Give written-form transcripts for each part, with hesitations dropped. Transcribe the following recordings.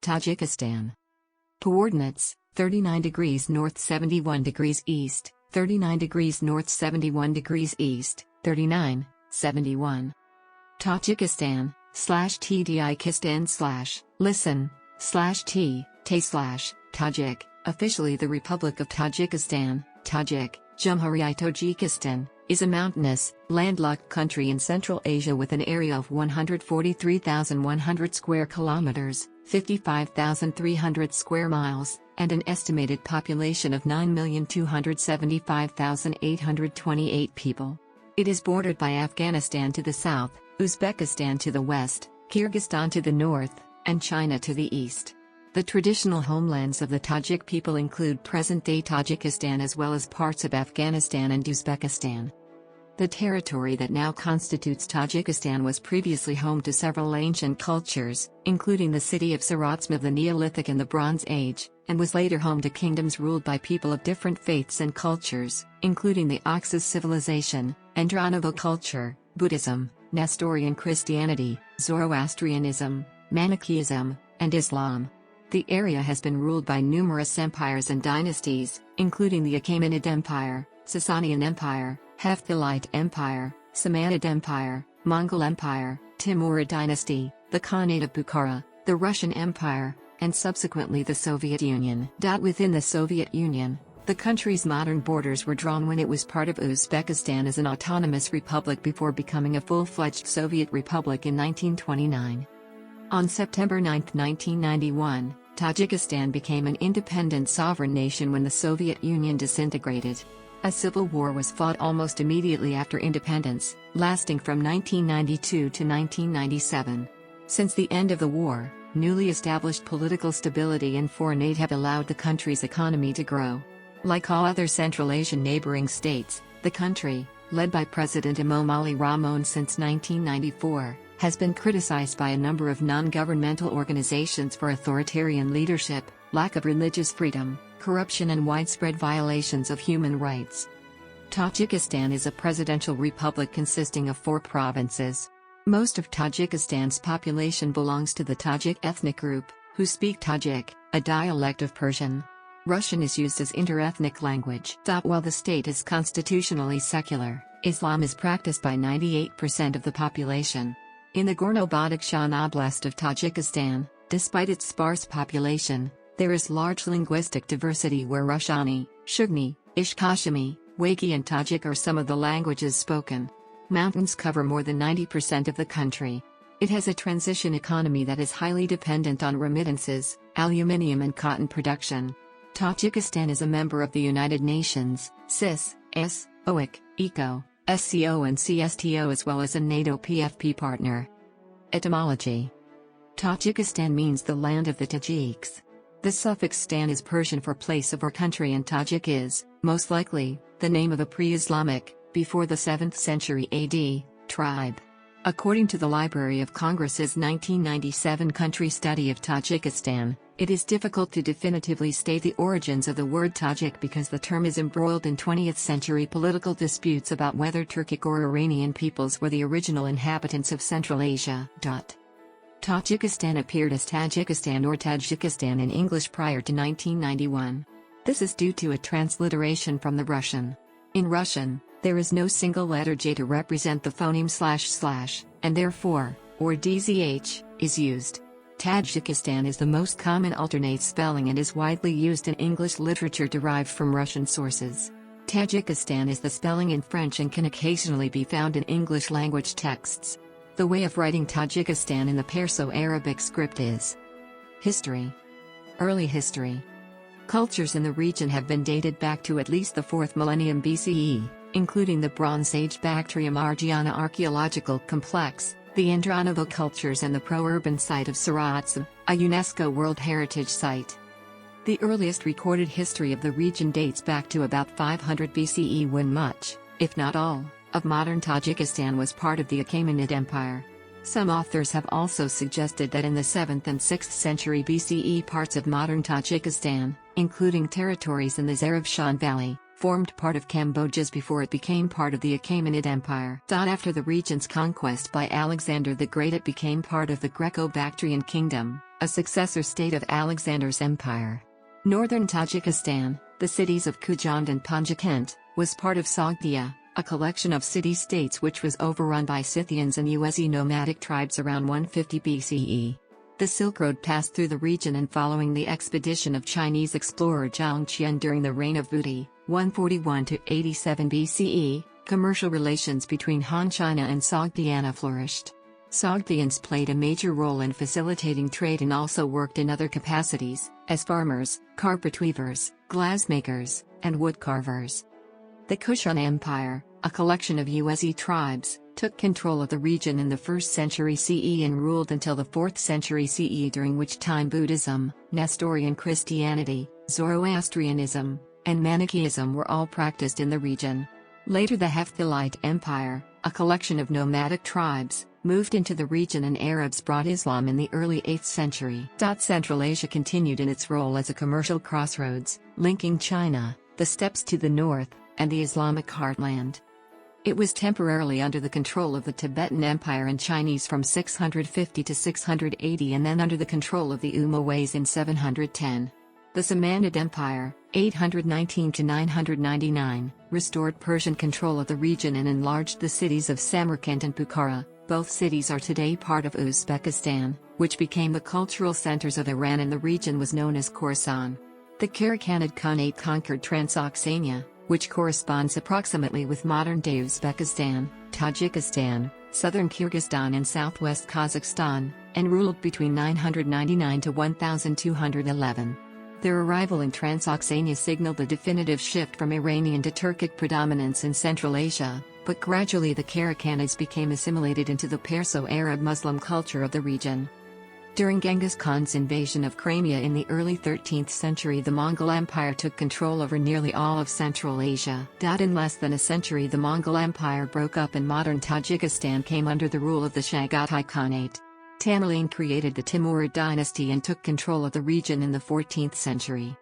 Tajikistan. Coordinates: 39 degrees north 71 degrees east, 39 degrees north 71 degrees east, 39, 71. Tajikistan, /tďkistan/ listen, /t, Tajik, officially the Republic of Tajikistan, Tajik, Jumhurii Tojikiston, is a mountainous, landlocked country in Central Asia with an area of 143,100 square kilometers, 55,300 square miles, and an estimated population of 9,275,828 people. It is bordered by Afghanistan to the south, Uzbekistan to the west, Kyrgyzstan to the north, and China to the east. The traditional homelands of the Tajik people include present-day Tajikistan as well as parts of Afghanistan and Uzbekistan. The territory that now constitutes Tajikistan was previously home to several ancient cultures, including the city of Saratsm of the Neolithic and the Bronze Age, and was later home to kingdoms ruled by people of different faiths and cultures, including the Oxus civilization, Andronovo culture, Buddhism, Nestorian Christianity, Zoroastrianism, Manichaeism, and Islam. The area has been ruled by numerous empires and dynasties, including the Achaemenid Empire, Sasanian Empire, Hephthalite Empire, Samanid Empire, Mongol Empire, Timurid Dynasty, the Khanate of Bukhara, the Russian Empire, and subsequently the Soviet Union. Within the Soviet Union, the country's modern borders were drawn when it was part of Uzbekistan as an autonomous republic before becoming a full-fledged Soviet republic in 1929. On September 9, 1991, Tajikistan became an independent sovereign nation when the Soviet Union disintegrated. A civil war was fought almost immediately after independence, lasting from 1992 to 1997. Since the end of the war, newly established political stability and foreign aid have allowed the country's economy to grow. Like all other Central Asian neighboring states, the country, led by President Emomali Rahmon since 1994, has been criticized by a number of non-governmental organizations for authoritarian leadership, lack of religious freedom, corruption and widespread violations of human rights. Tajikistan is a presidential republic consisting of 4 provinces. Most of Tajikistan's population belongs to the Tajik ethnic group, who speak Tajik, a dialect of Persian. Russian is used as interethnic language. While the state is constitutionally secular, Islam is practiced by 98% of the population. In the Gorno-Badakhshan Oblast of Tajikistan, despite its sparse population, there is large linguistic diversity where Rushani, Shugni, Ishkashimi, Wagi and Tajik are some of the languages spoken. Mountains cover more than 90% of the country. It has a transition economy that is highly dependent on remittances, aluminium and cotton production. Tajikistan is a member of the United Nations, CIS, S, OIC, ECO, SCO and CSTO as well as a NATO PFP partner. Etymology: Tajikistan means the land of the Tajiks. The suffix stan is Persian for place of or country and Tajik is, most likely, the name of a pre-Islamic, before the 7th century AD, tribe. According to the Library of Congress's 1997 country study of Tajikistan, it is difficult to definitively state the origins of the word Tajik because the term is embroiled in 20th century political disputes about whether Turkic or Iranian peoples were the original inhabitants of Central Asia. Tajikistan appeared as Tajikistan or Tajikistan in English prior to 1991. This is due to a transliteration from the Russian. In Russian, there is no single letter J to represent the phoneme // and therefore, or DZH, is used. Tajikistan is the most common alternate spelling and is widely used in English literature derived from Russian sources. Tajikistan is the spelling in French and can occasionally be found in English language texts. The way of writing Tajikistan in the Perso-Arabic script is. History. Early history. Cultures in the region have been dated back to at least the 4th millennium BCE, including the Bronze Age Bactrian-Margiana archaeological complex, the Andronovo cultures and the pro-urban site of Saratsm, a UNESCO World Heritage Site. The earliest recorded history of the region dates back to about 500 BCE when much, if not all, of modern Tajikistan was part of the Achaemenid Empire. Some authors have also suggested that in the 7th and 6th century BCE parts of modern Tajikistan, including territories in the Zarafshan Valley, formed part of Cambodia before it became part of the Achaemenid Empire. After the region's conquest by Alexander the Great, it became part of the Greco-Bactrian Kingdom, a successor state of Alexander's empire. Northern Tajikistan, the cities of Khujand and Panjshir, was part of Sogdia, a collection of city-states which was overrun by Scythians and Yuezhi nomadic tribes around 150 BCE. The Silk Road passed through the region, and following the expedition of Chinese explorer Zhang Qian during the reign of Wudi, 141 to 87 BCE, commercial relations between Han China and Sogdiana flourished. Sogdians played a major role in facilitating trade and also worked in other capacities, as farmers, carpet weavers, glassmakers, and wood carvers. The Kushan Empire, a collection of Yuezhi tribes, took control of the region in the 1st century CE and ruled until the 4th century CE, during which time Buddhism, Nestorian Christianity, Zoroastrianism, and Manichaeism were all practiced in the region. Later the Hephthalite Empire, a collection of nomadic tribes, moved into the region, and Arabs brought Islam in the early 8th century. Central Asia continued in its role as a commercial crossroads, linking China, the steppes to the north, and the Islamic heartland. It was temporarily under the control of the Tibetan Empire and Chinese from 650 to 680, and then under the control of the Umayyads in 710. The Samanid Empire, 819 to 999, restored Persian control of the region and enlarged the cities of Samarkand and Bukhara. Both cities are today part of Uzbekistan, which became the cultural centers of Iran, and the region was known as Khorasan. The Karakhanid Khanate conquered Transoxania, which corresponds approximately with modern-day Uzbekistan, Tajikistan, southern Kyrgyzstan and southwest Kazakhstan, and ruled between 999 to 1211. Their arrival in Transoxania signaled the definitive shift from Iranian to Turkic predominance in Central Asia, but gradually the Karakhanids became assimilated into the Perso-Arab Muslim culture of the region. During Genghis Khan's invasion of Crimea in the early 13th century, the Mongol Empire took control over nearly all of Central Asia. In less than a century, the Mongol Empire broke up and modern Tajikistan came under the rule of the Chagatai Khanate. Tamerlane created the Timurid dynasty and took control of the region in the 14th century.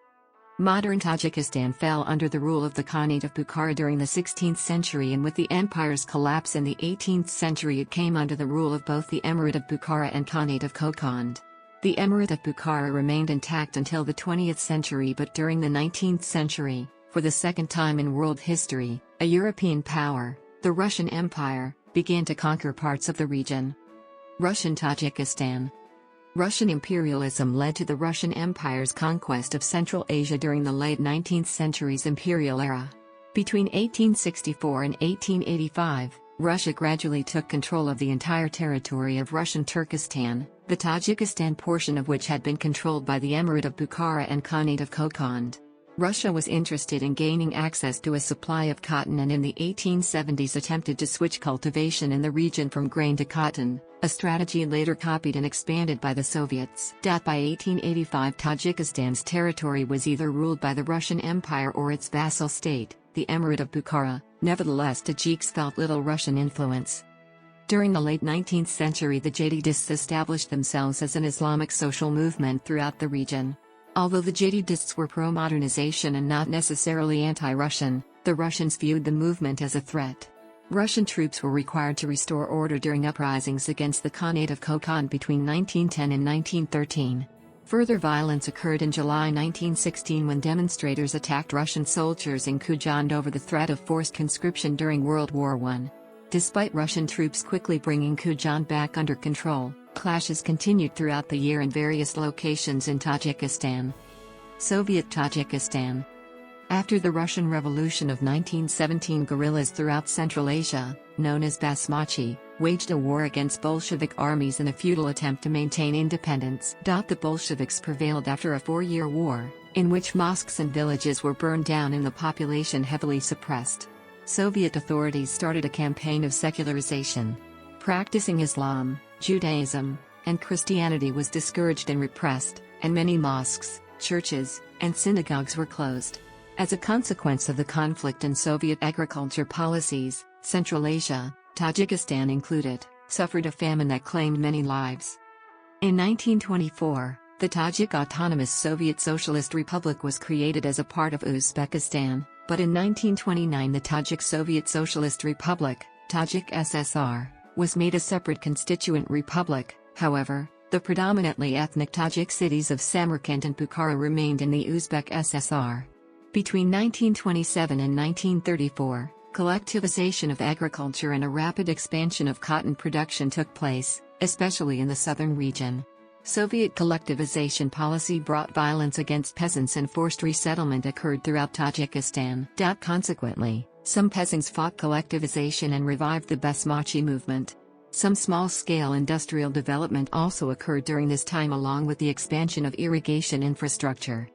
Modern Tajikistan fell under the rule of the Khanate of Bukhara during the 16th century, and with the empire's collapse in the 18th century it came under the rule of both the Emirate of Bukhara and Khanate of Kokand. The Emirate of Bukhara remained intact until the 20th century, but during the 19th century, for the second time in world history, a European power, the Russian Empire, began to conquer parts of the region. Russian Tajikistan. Russian imperialism led to the Russian Empire's conquest of Central Asia during the late 19th century's imperial era. Between 1864 and 1885, Russia gradually took control of the entire territory of Russian Turkestan, the Tajikistan portion of which had been controlled by the Emirate of Bukhara and Khanate of Kokand. Russia was interested in gaining access to a supply of cotton, and in the 1870s attempted to switch cultivation in the region from grain to cotton, a strategy later copied and expanded by the Soviets. By 1885, Tajikistan's territory was either ruled by the Russian Empire or its vassal state, the Emirate of Bukhara. Nevertheless, Tajiks felt little Russian influence. During the late 19th century, the Jadidists established themselves as an Islamic social movement throughout the region. Although the Jadidists were pro-modernization and not necessarily anti-Russian, the Russians viewed the movement as a threat. Russian troops were required to restore order during uprisings against the Khanate of Kokand between 1910 and 1913. Further violence occurred in July 1916 when demonstrators attacked Russian soldiers in Khujand over the threat of forced conscription during World War I. Despite Russian troops quickly bringing Khujand back under control, clashes continued throughout the year in various locations in Tajikistan. Soviet Tajikistan. After the Russian Revolution of 1917, guerrillas throughout Central Asia, known as Basmachi, waged a war against Bolshevik armies in a futile attempt to maintain independence. The Bolsheviks prevailed after a 4-year war, in which mosques and villages were burned down and the population heavily suppressed. Soviet authorities started a campaign of secularization. Practicing Islam, Judaism, and Christianity was discouraged and repressed, and many mosques, churches, and synagogues were closed. As a consequence of the conflict and Soviet agriculture policies, Central Asia, Tajikistan included, suffered a famine that claimed many lives. In 1924, the Tajik Autonomous Soviet Socialist Republic was created as a part of Uzbekistan, But in 1929 the Tajik Soviet Socialist Republic, Tajik SSR, was made a separate constituent republic. However, the predominantly ethnic Tajik cities of Samarkand and Bukhara remained in the Uzbek SSR. Between 1927 and 1934, collectivization of agriculture and a rapid expansion of cotton production took place, especially in the southern region. Soviet collectivization policy brought violence against peasants and forced resettlement occurred throughout Tajikistan. Consequently, some peasants fought collectivization and revived the Basmachi movement. Some small-scale industrial development also occurred during this time along with the expansion of irrigation infrastructure.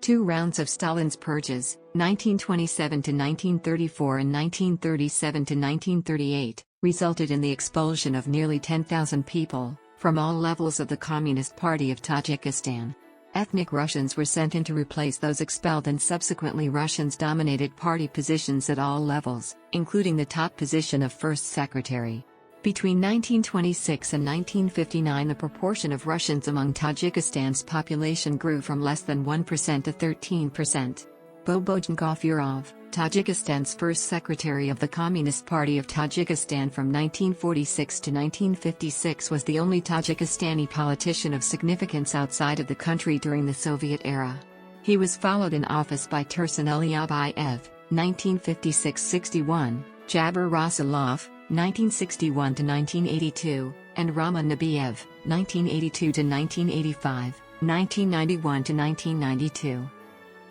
2 rounds of Stalin's purges, 1927 to 1934 and 1937 to 1938, resulted in the expulsion of nearly 10,000 people from all levels of the Communist Party of Tajikistan. Ethnic Russians were sent in to replace those expelled, and subsequently Russians dominated party positions at all levels, including the top position of First Secretary. Between 1926 and 1959 the proportion of Russians among Tajikistan's population grew from less than 1% to 13%. Bobojan Gafurov, Tajikistan's first secretary of the Communist Party of Tajikistan from 1946 to 1956, was the only Tajikistani politician of significance outside of the country during the Soviet era. He was followed in office by Tursun Aliyev, 1956-61, Jabir Rasulov, 1961 to 1982, and Rahman Nabiev, 1982 to 1985, 1991 to 1992.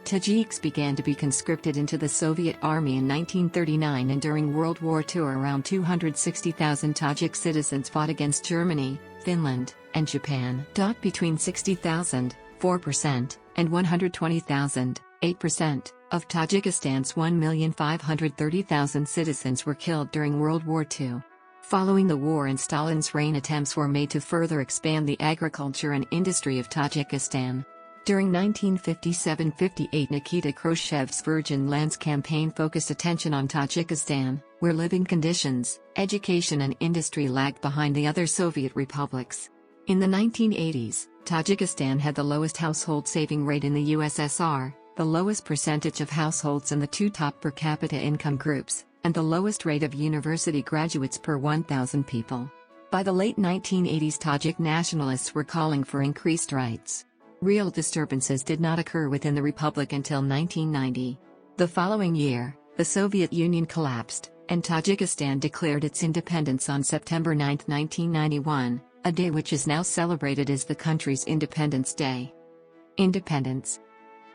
Tajiks began to be conscripted into the Soviet Army in 1939, and during World War II around 260,000 Tajik citizens fought against Germany, Finland, and Japan. Between 60,000, 4%, and 120,000, 8%, of Tajikistan's 1,530,000 citizens were killed during World War II. Following the war and Stalin's reign, attempts were made to further expand the agriculture and industry of Tajikistan. During 1957-58 Nikita Khrushchev's Virgin Lands campaign focused attention on Tajikistan, where living conditions, education and industry lagged behind the other Soviet republics. In the 1980s, Tajikistan had the lowest household saving rate in the USSR, the lowest percentage of households in the 2 top per capita income groups, and the lowest rate of university graduates per 1,000 people. By the late 1980s Tajik nationalists were calling for increased rights. Real disturbances did not occur within the republic until 1990. The following year, the Soviet Union collapsed, and Tajikistan declared its independence on September 9, 1991, a day which is now celebrated as the country's Independence Day. Independence.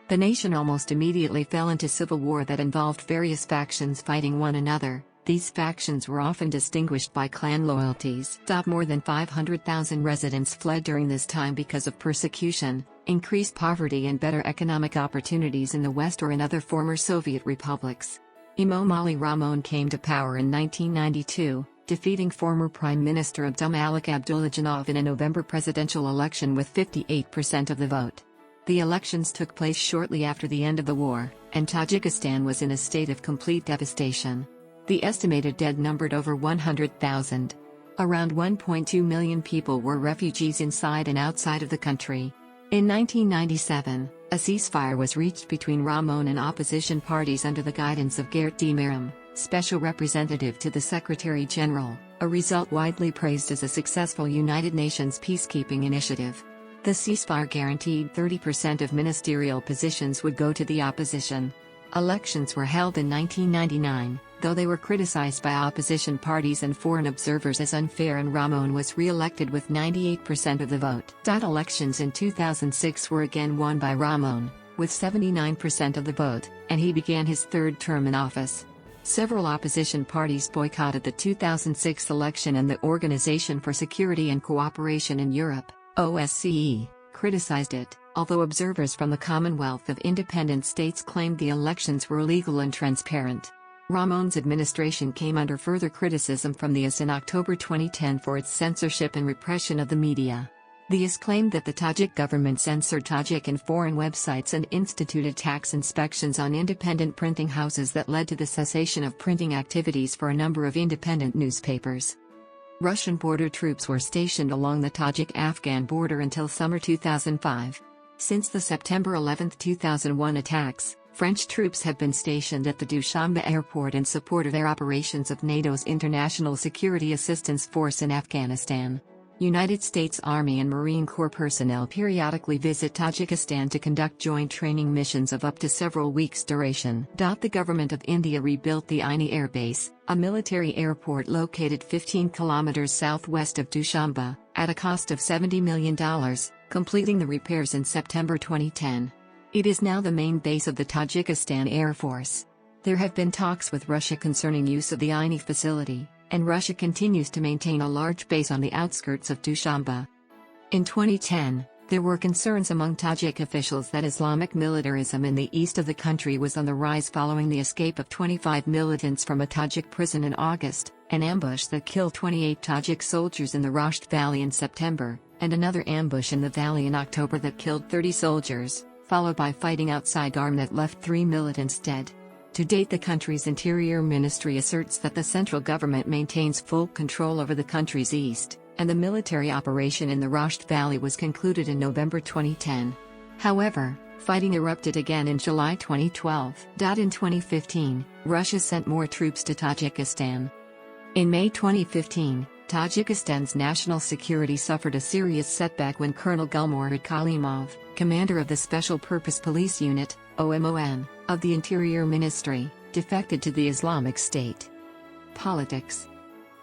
The nation almost immediately fell into civil war that involved various factions fighting one another. These factions were often distinguished by clan loyalties. More than 500,000 residents fled during this time because of persecution, increased poverty and better economic opportunities in the West or in other former Soviet republics. Emomali Rahmon came to power in 1992, defeating former Prime Minister Abdulmalik Abdulajanov in a November presidential election with 58% of the vote. The elections took place shortly after the end of the war, and Tajikistan was in a state of complete devastation. The estimated dead numbered over 100,000. Around 1.2 million people were refugees inside and outside of the country. In 1997, a ceasefire was reached between Rahmon and opposition parties under the guidance of Gert Demiram, Special Representative to the Secretary General, a result widely praised as a successful United Nations peacekeeping initiative. The ceasefire guaranteed 30% of ministerial positions would go to the opposition. Elections were held in 1999, though they were criticized by opposition parties and foreign observers as unfair, and Rahmon was re-elected with 98% of the vote. Elections in 2006 were again won by Rahmon, with 79% of the vote, and he began his 3rd term in office. Several opposition parties boycotted the 2006 election, and the Organization for Security and Cooperation in Europe, OSCE, criticized it, although observers from the Commonwealth of Independent States claimed the elections were legal and transparent. Rahmon's administration came under further criticism from the IS in October 2010 for its censorship and repression of the media. The IS claimed that the Tajik government censored Tajik and foreign websites and instituted tax inspections on independent printing houses that led to the cessation of printing activities for a number of independent newspapers. Russian border troops were stationed along the Tajik-Afghan border until summer 2005. Since the September 11, 2001 attacks, French troops have been stationed at the Dushanbe airport in support of air operations of NATO's International Security Assistance Force in Afghanistan. United States Army and Marine Corps personnel periodically visit Tajikistan to conduct joint training missions of up to several weeks' duration. The government of India rebuilt the Aini Air Base, a military airport located 15 kilometers southwest of Dushanbe, at a cost of $70 million, completing the repairs in September 2010. It is now the main base of the Tajikistan Air Force. There have been talks with Russia concerning use of the Aini facility, and Russia continues to maintain a large base on the outskirts of Dushanbe. In 2010, there were concerns among Tajik officials that Islamic militarism in the east of the country was on the rise following the escape of 25 militants from a Tajik prison in August, an ambush that killed 28 Tajik soldiers in the Rasht Valley in September, and another ambush in the valley in October that killed 30 soldiers, followed by fighting outside Garm that left 3 militants dead. To date, the country's Interior Ministry asserts that the central government maintains full control over the country's east, and the military operation in the Rasht Valley was concluded in November 2010. However, fighting erupted again in July 2012. In 2015, Russia sent more troops to Tajikistan. In May 2015, Tajikistan's national security suffered a serious setback when Colonel Gulmurad Kalimov, commander of the Special Purpose Police Unit, OMON, of the Interior Ministry, defected to the Islamic State. Politics.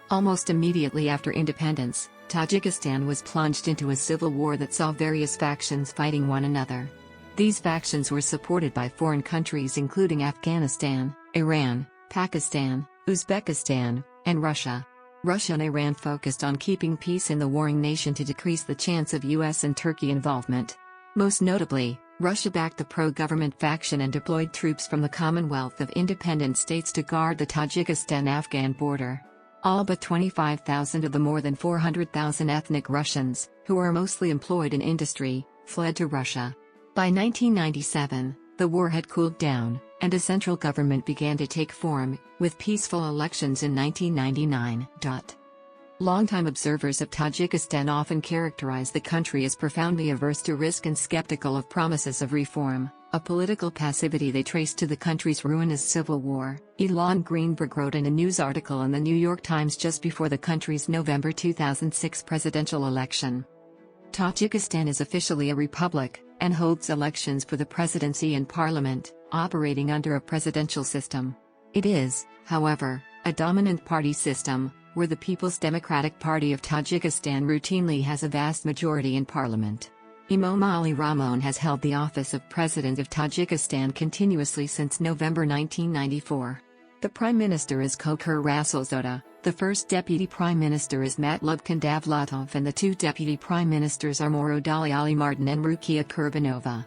Almost immediately after independence, Tajikistan was plunged into a civil war that saw various factions fighting one another. These factions were supported by foreign countries including Afghanistan, Iran, Pakistan, Uzbekistan, and Russia. Russia and Iran focused on keeping peace in the warring nation to decrease the chance of US and Turkey involvement. Most notably, Russia backed the pro-government faction and deployed troops from the Commonwealth of Independent States to guard the Tajikistan-Afghan border. All but 25,000 of the more than 400,000 ethnic Russians, who are mostly employed in industry, fled to Russia. By 1997, the war had cooled down, and a central government began to take form, with peaceful elections in 1999. Longtime observers of Tajikistan often characterize the country as profoundly averse to risk and skeptical of promises of reform, a political passivity they trace to the country's ruinous civil war. Elon Greenberg wrote in a news article in the New York Times just before the country's November 2006 presidential election. Tajikistan is officially a republic, and holds elections for the presidency and parliament, operating under a presidential system. It is, however, a dominant party system, where the People's Democratic Party of Tajikistan routinely has a vast majority in parliament. Emomali Rahmon has held the office of President of Tajikistan continuously since November 1994. The Prime Minister is Kokur Rasulzoda, the first Deputy Prime Minister is Matlub Kandavlatov, and the two Deputy Prime Ministers are Morodali Ali Martin and Rukia Kurbanova.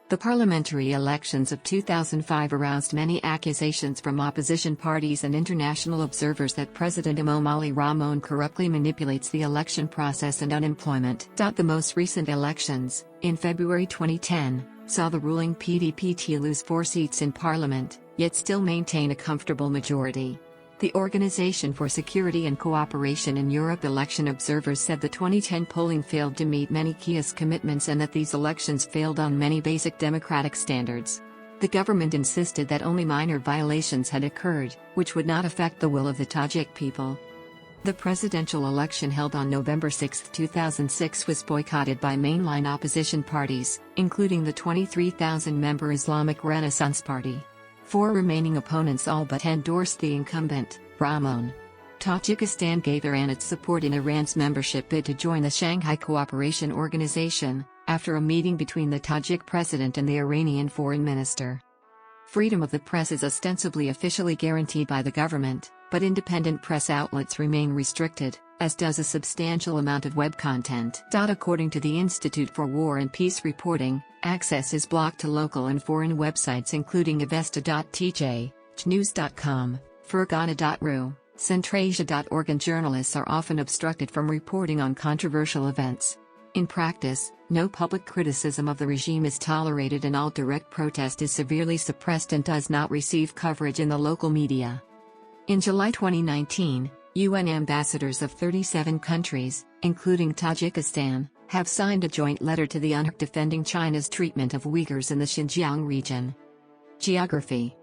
The parliamentary elections of 2005 aroused many accusations from opposition parties and international observers that President Emomali Rahmon corruptly manipulates the election process and unemployment. The most recent elections, in February 2010, saw the ruling PDP lose 4 seats in parliament, yet still maintain a comfortable majority. The Organization for Security and Cooperation in Europe election observers said the 2010 polling failed to meet many key commitments and that these elections failed on many basic democratic standards. The government insisted that only minor violations had occurred, which would not affect the will of the Tajik people. The presidential election held on November 6, 2006 was boycotted by mainline opposition parties, including the 23,000-member Islamic Renaissance Party. 4 remaining opponents all but endorsed the incumbent, Rahmon. Tajikistan gave Iran its support in Iran's membership bid to join the Shanghai Cooperation Organization, after a meeting between the Tajik president and the Iranian foreign minister. Freedom of the press is ostensibly officially guaranteed by the government, but independent press outlets remain restricted, as does a substantial amount of web content. According to the Institute for War and Peace Reporting, access is blocked to local and foreign websites including avesta.tj, jnews.com, fergana.ru, centrasia.org, and journalists are often obstructed from reporting on controversial events. In practice, no public criticism of the regime is tolerated and all direct protest is severely suppressed and does not receive coverage in the local media. In July 2019, UN ambassadors of 37 countries, including Tajikistan, have signed a joint letter to the UNRWA defending China's treatment of Uyghurs in the Xinjiang region. Geography.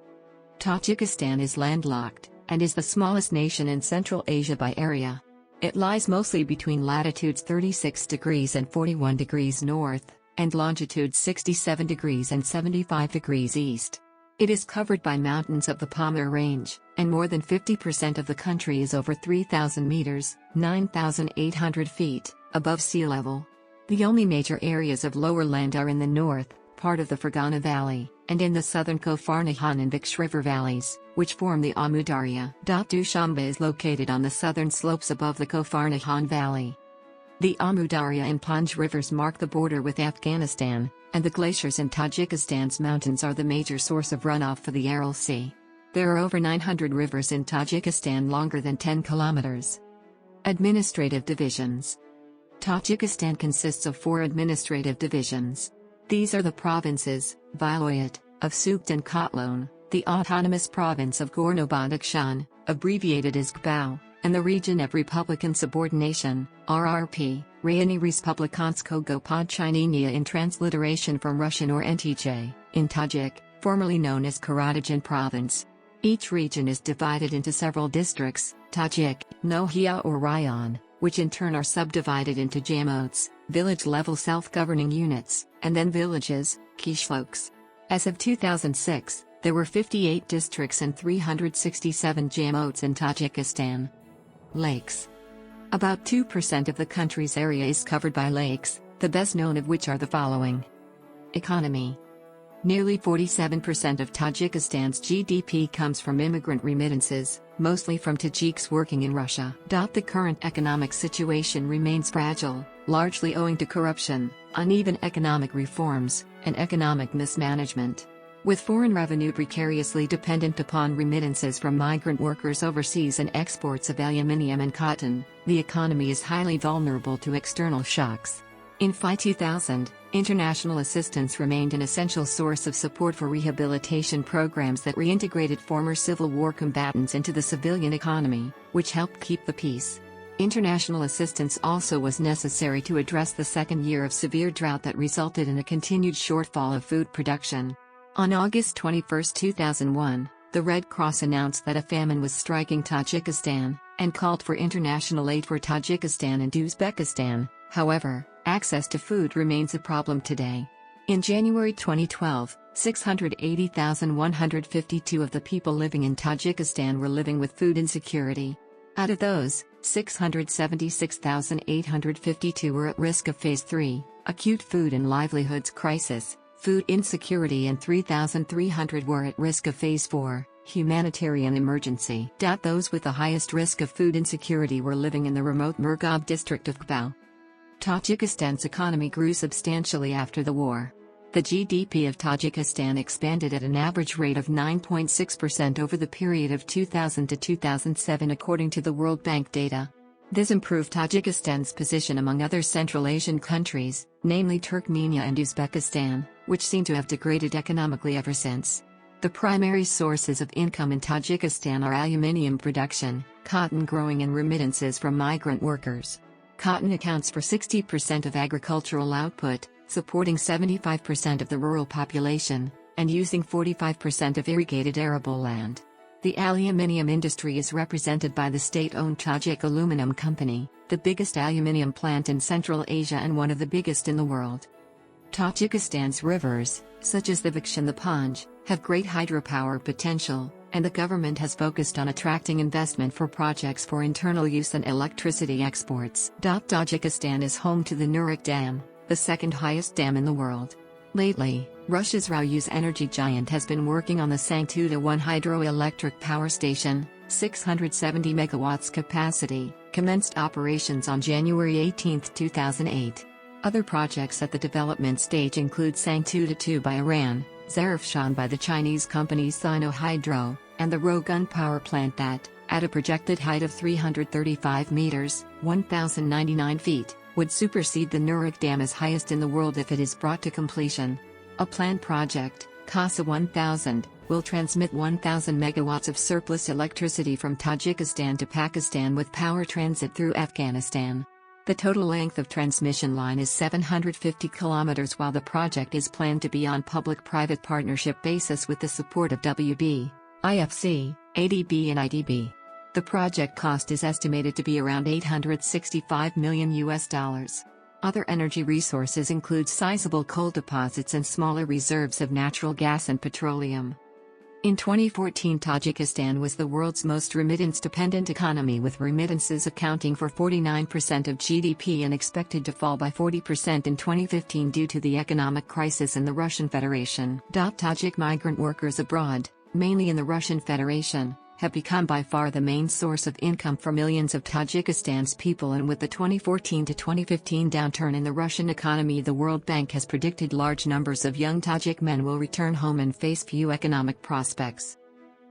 Tajikistan is landlocked, and is the smallest nation in Central Asia by area. It lies mostly between latitudes 36 degrees and 41 degrees north, and longitudes 67 degrees and 75 degrees east. It is covered by mountains of the Pamir Range, and more than 50% of the country is over 3,000 meters, 9,800 feet, above sea level. The only major areas of lower land are in the north, part of the Fergana Valley, and in the southern Kofarnahan and Viksh River valleys, which form the Amudarya. Dushanbe is located on the southern slopes above the Kofarnahan Valley. The Amudarya and Panj rivers mark the border with Afghanistan, and the glaciers in Tajikistan's mountains are the major source of runoff for the Aral Sea. There are over 900 rivers in Tajikistan longer than 10 kilometers. Administrative divisions. Tajikistan consists of 4 administrative divisions. These are the provinces, Vilayat, of Sukt and Kotlon, the Autonomous Province of Gorno-Badakhshan, abbreviated as GBAO, and the Region of Republican Subordination, RRP, Rayoni Respublikansko Podchininia in transliteration from Russian or NTJ, in Tajik, formerly known as Karategin Province. Each region is divided into several districts, Tajik, Nohia or Rayon, which in turn are subdivided into jamots, village-level self-governing units, and then villages, kishloks. As of 2006, there were 58 districts and 367 jamots in Tajikistan. Lakes. About 2% of the country's area is covered by lakes, the best known of which are the following. Economy. Nearly 47% of Tajikistan's GDP comes from immigrant remittances, mostly from Tajiks working in Russia. The current economic situation remains fragile, largely owing to corruption, uneven economic reforms, and economic mismanagement. With foreign revenue precariously dependent upon remittances from migrant workers overseas and exports of aluminium and cotton, the economy is highly vulnerable to external shocks. In FY 2000, international assistance remained an essential source of support for rehabilitation programs that reintegrated former Civil War combatants into the civilian economy, which helped keep the peace. International assistance also was necessary to address the second year of severe drought that resulted in a continued shortfall of food production. On August 21, 2001, the Red Cross announced that a famine was striking Tajikistan, and called for international aid for Tajikistan and Uzbekistan. However, access to food remains a problem today. In January 2012, 680,152 of the people living in Tajikistan were living with food insecurity. Out of those, 676,852 were at risk of Phase 3, acute food and livelihoods crisis, food insecurity, and 3,300 were at risk of Phase 4, humanitarian emergency. Those with the highest risk of food insecurity were living in the remote Murgab district of GBAO. Tajikistan's economy grew substantially after the war. The GDP of Tajikistan expanded at an average rate of 9.6% over the period of 2000 to 2007 according to the World Bank data. This improved Tajikistan's position among other Central Asian countries, namely Turkmenia and Uzbekistan, which seem to have degraded economically ever since. The primary sources of income in Tajikistan are aluminium production, cotton growing, and remittances from migrant workers. Cotton accounts for 60% of agricultural output, supporting 75% of the rural population, and using 45% of irrigated arable land. The aluminium industry is represented by the state-owned Tajik Aluminum Company, the biggest aluminium plant in Central Asia and one of the biggest in the world. Tajikistan's rivers, such as the Viksh and the Panj, have great hydropower potential, and the government has focused on attracting investment for projects for internal use and electricity exports. Tajikistan is home to the Nurek Dam, the second highest dam in the world. Lately, Russia's Royuz energy giant has been working on the Sanktuda-1 hydroelectric power station, 670 megawatts capacity, commenced operations on January 18, 2008. Other projects at the development stage include Sanktuda-2 by Iran, Zarafshan by the Chinese company Sino Hydro, and the Rogun power plant that, at a projected height of 335 meters, 1,099 feet, would supersede the Nurek Dam as highest in the world if it is brought to completion. A planned project, CASA 1000, will transmit 1,000 megawatts of surplus electricity from Tajikistan to Pakistan with power transit through Afghanistan. The total length of transmission line is 750 kilometers, while the project is planned to be on public-private partnership basis with the support of WB, IFC, ADB and IDB. The project cost is estimated to be around $865 million. Other energy resources include sizable coal deposits and smaller reserves of natural gas and petroleum. In 2014, Tajikistan was the world's most remittance-dependent economy, with remittances accounting for 49% of GDP and expected to fall by 40% in 2015 due to the economic crisis in the Russian Federation. Tajik migrant workers abroad, mainly in the Russian Federation, have become by far the main source of income for millions of Tajikistan's people, and with the 2014 to 2015 downturn in the Russian economy, the World Bank has predicted large numbers of young Tajik men will return home and face few economic prospects.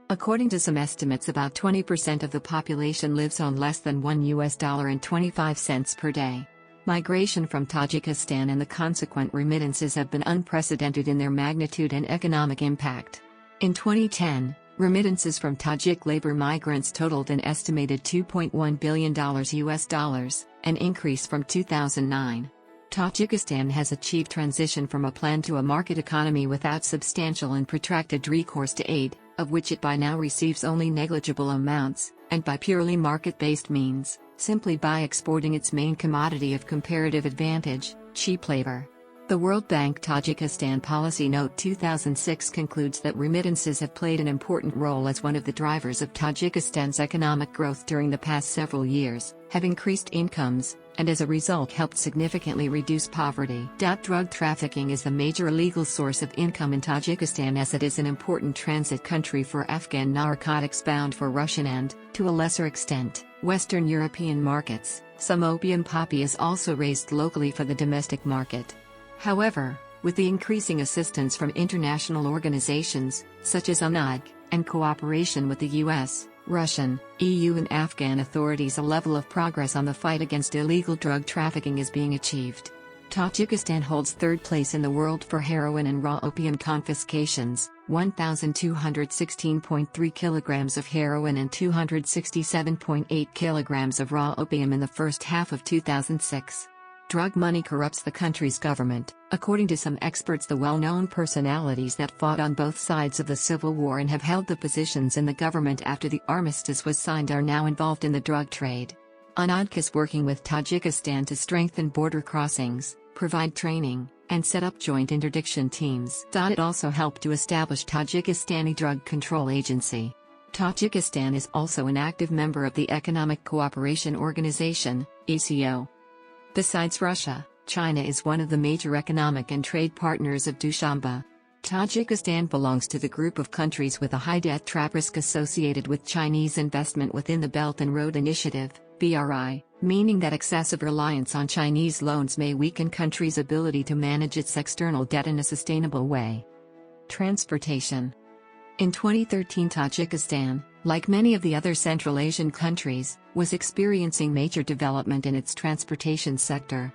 According to some estimates, about 20% of the population lives on less than $1.25 per day. Migration from Tajikistan and the consequent remittances have been unprecedented in their magnitude and economic impact. In 2010, remittances from Tajik labor migrants totaled an estimated $2.1 billion, an increase from 2009. Tajikistan has achieved transition from a plan to a market economy without substantial and protracted recourse to aid, of which it by now receives only negligible amounts, and by purely market-based means, simply by exporting its main commodity of comparative advantage, cheap labor. The World Bank Tajikistan Policy Note 2006 concludes that remittances have played an important role as one of the drivers of Tajikistan's economic growth during the past several years, have increased incomes, and as a result helped significantly reduce poverty. Drug trafficking is the major illegal source of income in Tajikistan, as it is an important transit country for Afghan narcotics bound for Russian and, to a lesser extent, Western European markets. Some opium poppy is also raised locally for the domestic market. However, with the increasing assistance from international organizations, such as UNODC, and cooperation with the US, Russian, EU and Afghan authorities, a level of progress on the fight against illegal drug trafficking is being achieved. Tajikistan holds third place in the world for heroin and raw opium confiscations, 1,216.3 kilograms of heroin and 267.8 kilograms of raw opium in the first half of 2006. Drug money corrupts the country's government. According to some experts, the well-known personalities that fought on both sides of the civil war and have held the positions in the government after the armistice was signed are now involved in the drug trade. UNODC is working with Tajikistan to strengthen border crossings, provide training, and set up joint interdiction teams. It also helped to establish Tajikistani Drug Control Agency. Tajikistan is also an active member of the Economic Cooperation Organization, ECO. Besides Russia, China is one of the major economic and trade partners of Dushanbe. Tajikistan belongs to the group of countries with a high debt trap risk associated with Chinese investment within the Belt and Road Initiative, BRI, meaning that excessive reliance on Chinese loans may weaken country's ability to manage its external debt in a sustainable way. Transportation. In 2013, Tajikistan, like many of the other Central Asian countries, was experiencing major development in its transportation sector.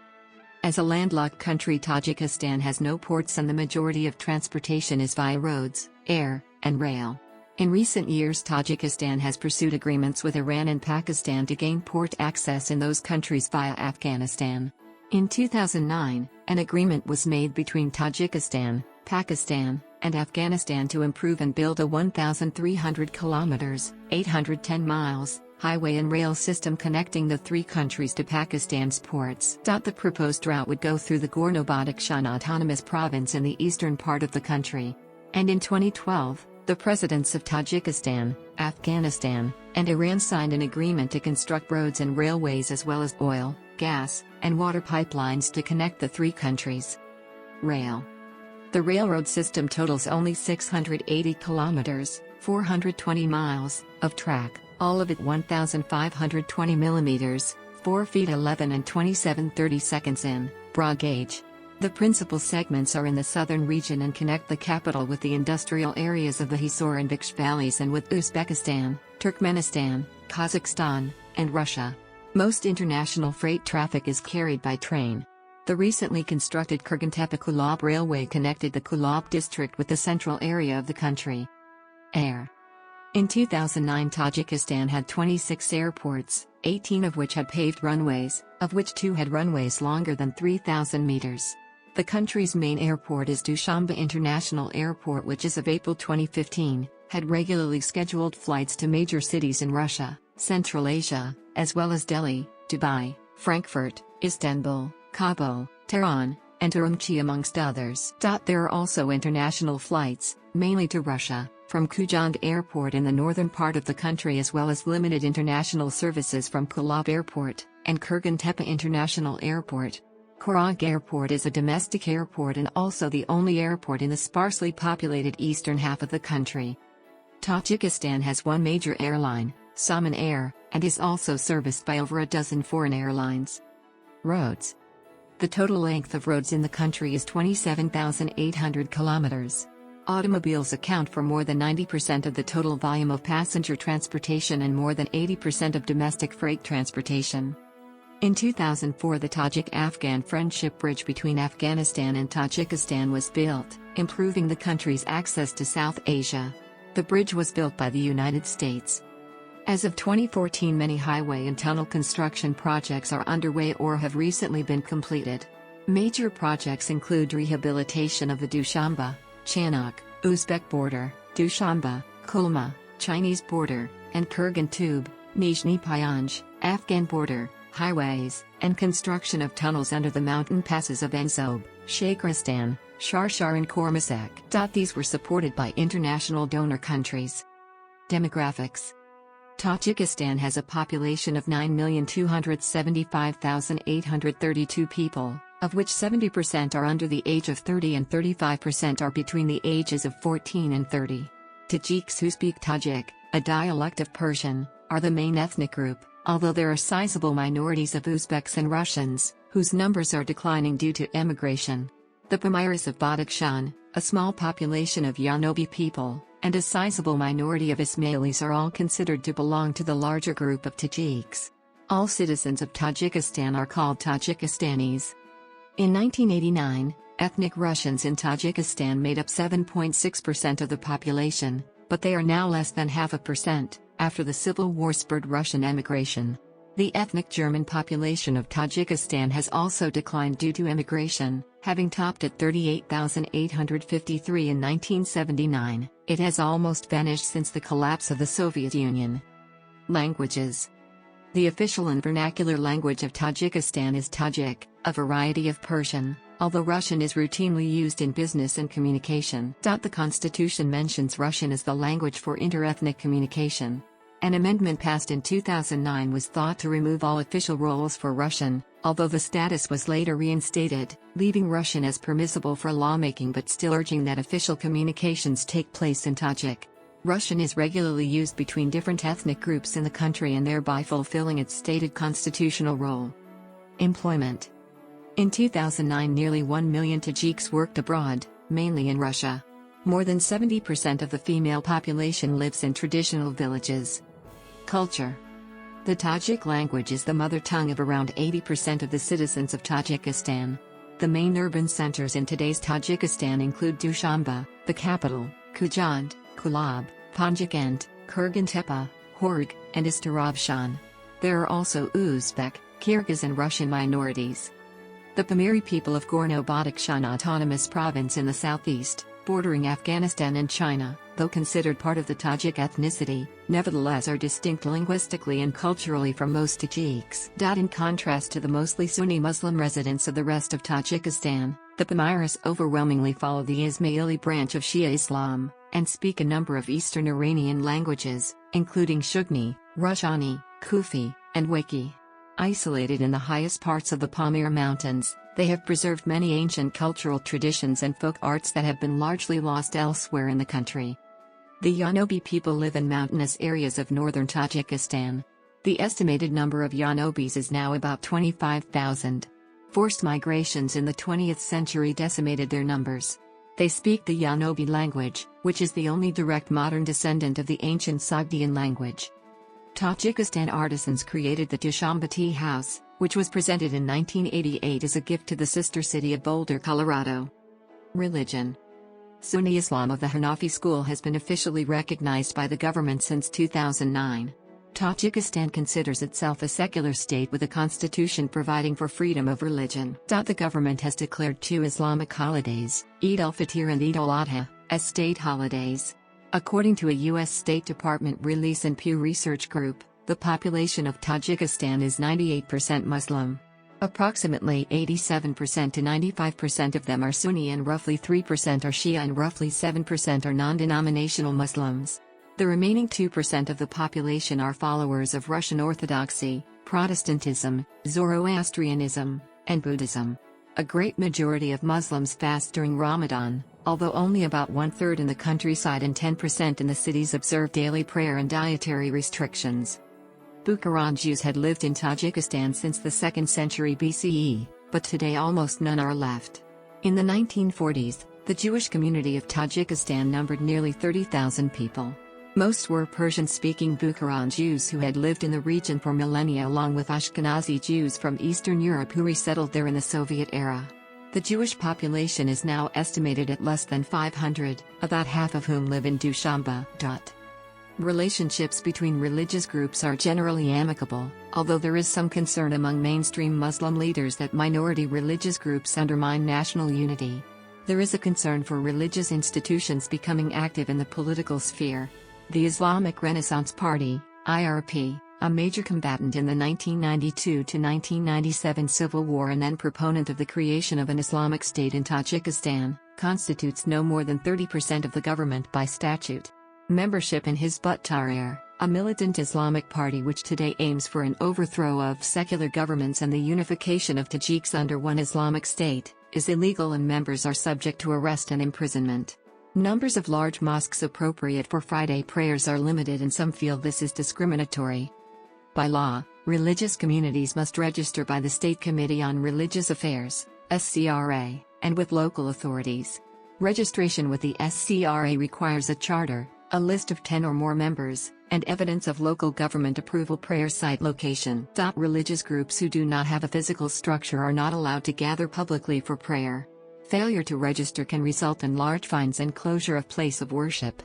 As a landlocked country, Tajikistan has no ports and the majority of transportation is via roads, air, and rail. In recent years, Tajikistan has pursued agreements with Iran and Pakistan to gain port access in those countries via Afghanistan. In 2009, an agreement was made between Tajikistan, Pakistan, and Afghanistan to improve and build a 1,300 kilometers, 810 miles, highway and rail system connecting the three countries to Pakistan's ports. The proposed route would go through the Gorno-Badakhshan Autonomous Province in the eastern part of the country. And in 2012, the presidents of Tajikistan, Afghanistan, and Iran signed an agreement to construct roads and railways as well as oil, gas, and water pipelines to connect the three countries. Rail. The railroad system totals only 680 kilometers, 420 miles, of track, all of it 1,520 millimeters, 4 feet 11 and 27/32 in, broad gauge. The principal segments are in the southern region and connect the capital with the industrial areas of the Hisor and Viksh valleys and with Uzbekistan, Turkmenistan, Kazakhstan, and Russia. Most international freight traffic is carried by train. The recently constructed Kyrgyzstan-Kulab Railway connected the Kulab district with the central area of the country. Air. In 2009, Tajikistan had 26 airports, 18 of which had paved runways, of which 2 had runways longer than 3,000 meters. The country's main airport is Dushanbe International Airport, which as of April 2015, had regularly scheduled flights to major cities in Russia, Central Asia, as well as Delhi, Dubai, Frankfurt, Istanbul, Kabul, Tehran, and Urumqi amongst others. There are also international flights, mainly to Russia, from Kujand Airport in the northern part of the country, as well as limited international services from Kulab Airport and Kyrgyzstan International Airport. Karag Airport is a domestic airport and also the only airport in the sparsely populated eastern half of the country. Tajikistan has one major airline, Saman Air, and is also serviced by over a dozen foreign airlines. Roads. The total length of roads in the country is 27,800 kilometers. Automobiles account for more than 90% of the total volume of passenger transportation and more than 80% of domestic freight transportation. In 2004, the Tajik-Afghan Friendship Bridge between Afghanistan and Tajikistan was built, improving the country's access to South Asia. The bridge was built by the United States. As of 2014, many highway and tunnel construction projects are underway or have recently been completed. Major projects include rehabilitation of the Dushanbe, Chanak, Uzbek border, Dushanbe, Kulma, Chinese border, and Kurgan-Tube, Nizhny Pyanj, Afghan border, highways, and construction of tunnels under the mountain passes of Enzob, Shakristan, Sharshar and Kormasak. These were supported by international donor countries. Demographics. Tajikistan has a population of 9,275,832 people, of which 70% are under the age of 30 and 35% are between the ages of 14 and 30. Tajiks who speak Tajik, a dialect of Persian, are the main ethnic group, although there are sizable minorities of Uzbeks and Russians, whose numbers are declining due to emigration. The Pamirs of Badakhshan, a small population of Yanobi people, and a sizable minority of Ismailis are all considered to belong to the larger group of Tajiks. All citizens of Tajikistan are called Tajikistanis. In 1989, ethnic Russians in Tajikistan made up 7.6% of the population, but they are now less than 0.5%, after the civil war spurred Russian emigration. The ethnic German population of Tajikistan has also declined due to immigration, having topped at 38,853 in 1979. It has almost vanished since the collapse of the Soviet Union. Languages. The official and vernacular language of Tajikistan is Tajik, a variety of Persian, although Russian is routinely used in business and communication. The Constitution mentions Russian as the language for interethnic communication. An amendment passed in 2009 was thought to remove all official roles for Russian, although the status was later reinstated, leaving Russian as permissible for lawmaking but still urging that official communications take place in Tajik. Russian is regularly used between different ethnic groups in the country and thereby fulfilling its stated constitutional role. Employment. In 2009, nearly 1 million Tajiks worked abroad, mainly in Russia. More than 70% of the female population lives in traditional villages. Culture. The Tajik language is the mother tongue of around 80% of the citizens of Tajikistan. The main urban centers in today's Tajikistan include Dushanbe, the capital, Kujand, Kulab, Panjshir, Kurgan-Tepe, Horg, and Istarabshan. There are also Uzbek, Kyrgyz and Russian minorities. The Pamiri people of Gorno-Badakhshan Autonomous Province in the southeast, bordering Afghanistan and China, though considered part of the Tajik ethnicity, nevertheless are distinct linguistically and culturally from most Tajiks. In contrast to the mostly Sunni Muslim residents of the rest of Tajikistan, the Pamiris overwhelmingly follow the Ismaili branch of Shia Islam, and speak a number of Eastern Iranian languages, including Shughni, Rashani, Kufi, and Waki. Isolated in the highest parts of the Pamir Mountains, they have preserved many ancient cultural traditions and folk arts that have been largely lost elsewhere in the country. The Yanobi people live in mountainous areas of northern Tajikistan. The estimated number of Yanobis is now about 25,000. Forced migrations in the 20th century decimated their numbers. They speak the Yanobi language, which is the only direct modern descendant of the ancient Sogdian language. Tajikistan artisans created the Dushanbe Tea House, which was presented in 1988 as a gift to the sister city of Boulder, Colorado. Religion. Sunni Islam of the Hanafi school has been officially recognized by the government since 2009. Tajikistan considers itself a secular state with a constitution providing for freedom of religion. The government has declared 2 Islamic holidays, Eid al-Fitr and Eid al-Adha, as state holidays. According to a U.S. State Department release and Pew Research Group, the population of Tajikistan is 98% Muslim. Approximately 87% to 95% of them are Sunni and roughly 3% are Shia and roughly 7% are non-denominational Muslims. The remaining 2% of the population are followers of Russian Orthodoxy, Protestantism, Zoroastrianism, and Buddhism. A great majority of Muslims fast during Ramadan, although only about 1/3 in the countryside and 10% in the cities observe daily prayer and dietary restrictions. Bukharan Jews had lived in Tajikistan since the 2nd century BCE, but today almost none are left. In the 1940s, the Jewish community of Tajikistan numbered nearly 30,000 people. Most were Persian-speaking Bukharan Jews who had lived in the region for millennia, along with Ashkenazi Jews from Eastern Europe who resettled there in the Soviet era. The Jewish population is now estimated at less than 500, about half of whom live in Dushanbe. Relationships between religious groups are generally amicable, although there is some concern among mainstream Muslim leaders that minority religious groups undermine national unity. There is a concern for religious institutions becoming active in the political sphere. The Islamic Renaissance Party, IRP, a major combatant in the 1992–1997 civil war and then proponent of the creation of an Islamic state in Tajikistan, constitutes no more than 30% of the government by statute. Membership in Hizb ut-Tahrir, a militant Islamic party which today aims for an overthrow of secular governments and the unification of Tajiks under one Islamic state, is illegal and members are subject to arrest and imprisonment. Numbers of large mosques appropriate for Friday prayers are limited and some feel this is discriminatory. By law, religious communities must register by the State Committee on Religious Affairs, SCRA, and with local authorities. Registration with the SCRA requires a charter, a list of 10 or more members, and evidence of local government approval prayer site location. Religious groups who do not have a physical structure are not allowed to gather publicly for prayer. Failure to register can result in large fines and closure of place of worship.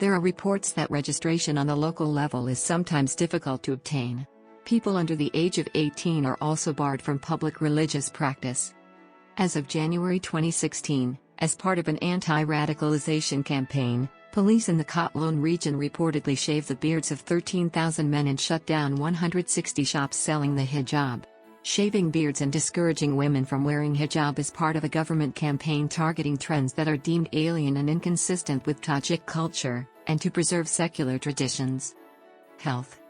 There are reports that registration on the local level is sometimes difficult to obtain. People under the age of 18 are also barred from public religious practice. As of January 2016, as part of an anti-radicalization campaign, police in the Kotloon region reportedly shaved the beards of 13,000 men and shut down 160 shops selling the hijab. Shaving beards and discouraging women from wearing hijab is part of a government campaign targeting trends that are deemed alien and inconsistent with Tajik culture, and to preserve secular traditions. Health.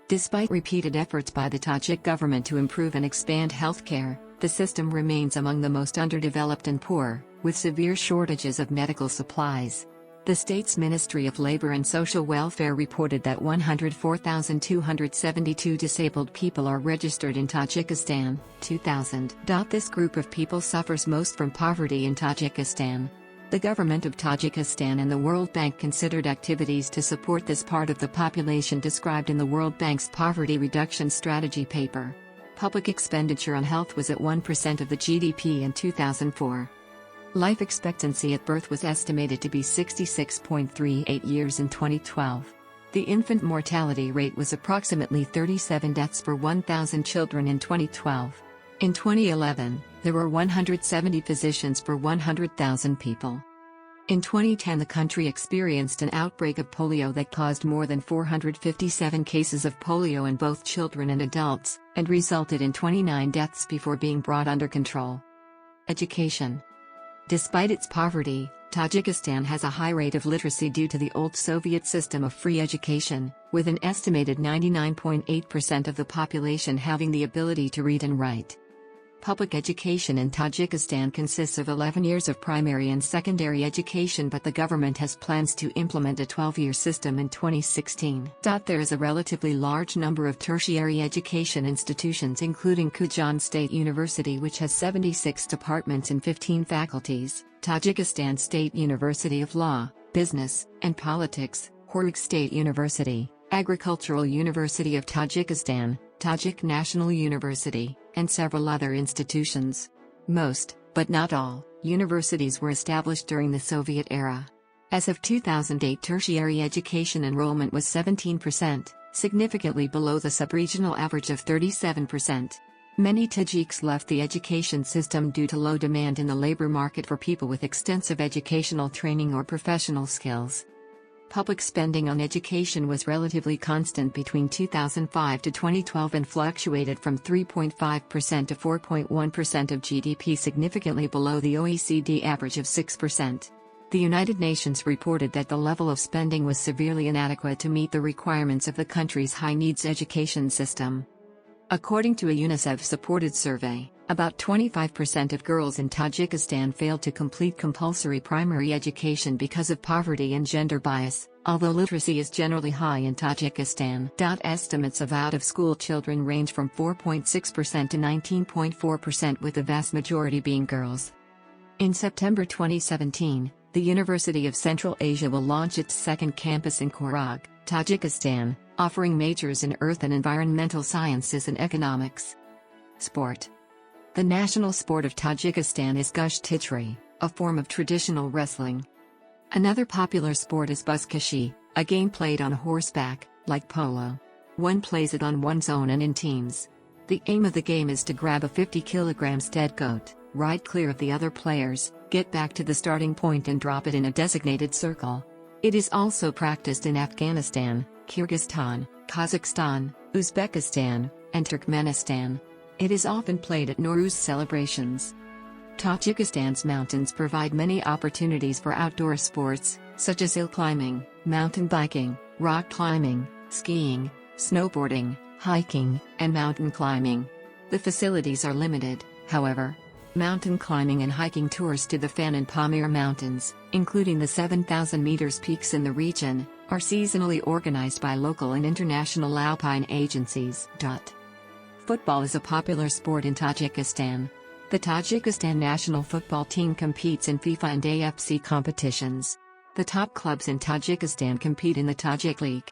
Despite repeated efforts by the Tajik government to improve and expand healthcare, the system remains among the most underdeveloped and poor, with severe shortages of medical supplies. The state's Ministry of Labor and Social Welfare reported that 104,272 disabled people are registered in Tajikistan, 2000. This group of people suffers most from poverty in Tajikistan. The government of Tajikistan and the World Bank considered activities to support this part of the population described in the World Bank's Poverty Reduction Strategy paper. Public expenditure on health was at 1% of the GDP in 2004. Life expectancy at birth was estimated to be 66.38 years in 2012. The infant mortality rate was approximately 37 deaths per 1,000 children in 2012. In 2011, there were 170 physicians per 100,000 people. In 2010, the country experienced an outbreak of polio that caused more than 457 cases of polio in both children and adults, and resulted in 29 deaths before being brought under control. Education. Despite its poverty, Tajikistan has a high rate of literacy due to the old Soviet system of free education, with an estimated 99.8% of the population having the ability to read and write. Public education in Tajikistan consists of 11 years of primary and secondary education, but the government has plans to implement a 12-year system in 2016. There is a relatively large number of tertiary education institutions, including Kyrgyzstan State University, which has 76 departments and 15 faculties, Tajikistan State University of Law, Business, and Politics, Horug State University, Agricultural University of Tajikistan, Tajik National University, and several other institutions. Most, But not all universities were established during the Soviet era. As of 2008, tertiary education enrollment was 17%, significantly below the sub-regional average of 37%. Many Tajiks left the education system due to low demand in the labor market for people with extensive educational training or professional skills. Public spending on education was relatively constant between 2005 to 2012 and fluctuated from 3.5% to 4.1% of GDP, significantly below the OECD average of 6%. The United Nations reported that the level of spending was severely inadequate to meet the requirements of the country's high-needs education system. According to a UNICEF-supported survey, about 25% of girls in Tajikistan failed to complete compulsory primary education because of poverty and gender bias, although literacy is generally high in Tajikistan. Estimates of out-of-school children range from 4.6% to 19.4%, with the vast majority being girls. In September 2017, the University of Central Asia will launch its second campus in Kourag, Tajikistan, offering majors in earth and environmental sciences and economics. Sport. The national sport of Tajikistan is Gushtijri, a form of traditional wrestling. Another popular sport is buzkashi, a game played on horseback, like polo. One plays it on one's own and in teams. The aim of the game is to grab a 50 kg dead goat, ride clear of the other players, get back to the starting point and drop it in a designated circle. It is also practiced in Afghanistan, Kyrgyzstan, Kazakhstan, Uzbekistan, and Turkmenistan. It is often played at Nowruz celebrations. Tajikistan's mountains provide many opportunities for outdoor sports, such as hill climbing, mountain biking, rock climbing, skiing, snowboarding, hiking, and mountain climbing. The facilities are limited, however. Mountain climbing and hiking tours to the Fan and Pamir Mountains, including the 7,000 meters peaks in the region, are seasonally organized by local and international alpine agencies. Football is a popular sport in Tajikistan. The Tajikistan national football team competes in FIFA and AFC competitions. The top clubs in Tajikistan compete in the Tajik League.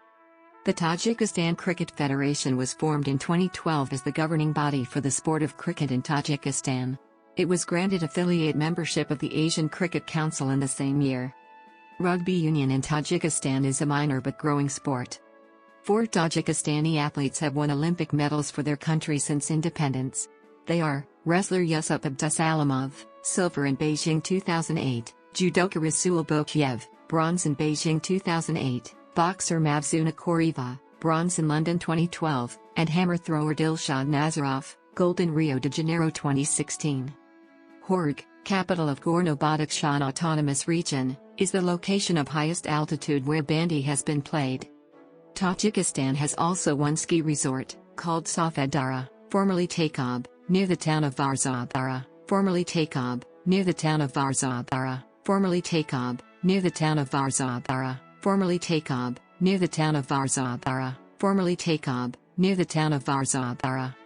The Tajikistan Cricket Federation was formed in 2012 as the governing body for the sport of cricket in Tajikistan. It was granted affiliate membership of the Asian Cricket Council in the same year. Rugby union in Tajikistan is a minor but growing sport. 4 Tajikistani athletes have won Olympic medals for their country since independence. They are wrestler Yusuf Abdusalamov, silver in Beijing 2008, judoka Rasul Bokiev, bronze in Beijing 2008, boxer Mavzuna Koriva, bronze in London 2012, and hammer thrower Dilshad Nazarov, gold in Rio de Janeiro 2016. Horg, capital of Gorno-Badakhshan Autonomous Region, is the location of highest altitude where bandy has been played. Tajikistan has also one ski resort, called Safedara, formerly Takob, near the town of Varzabara, formerly Takob, near the town of Varzabara, formerly Takob, near the town of Varzabara, formerly Takob, near the town of Varzabara, formerly Takob, near the town of Varzabara.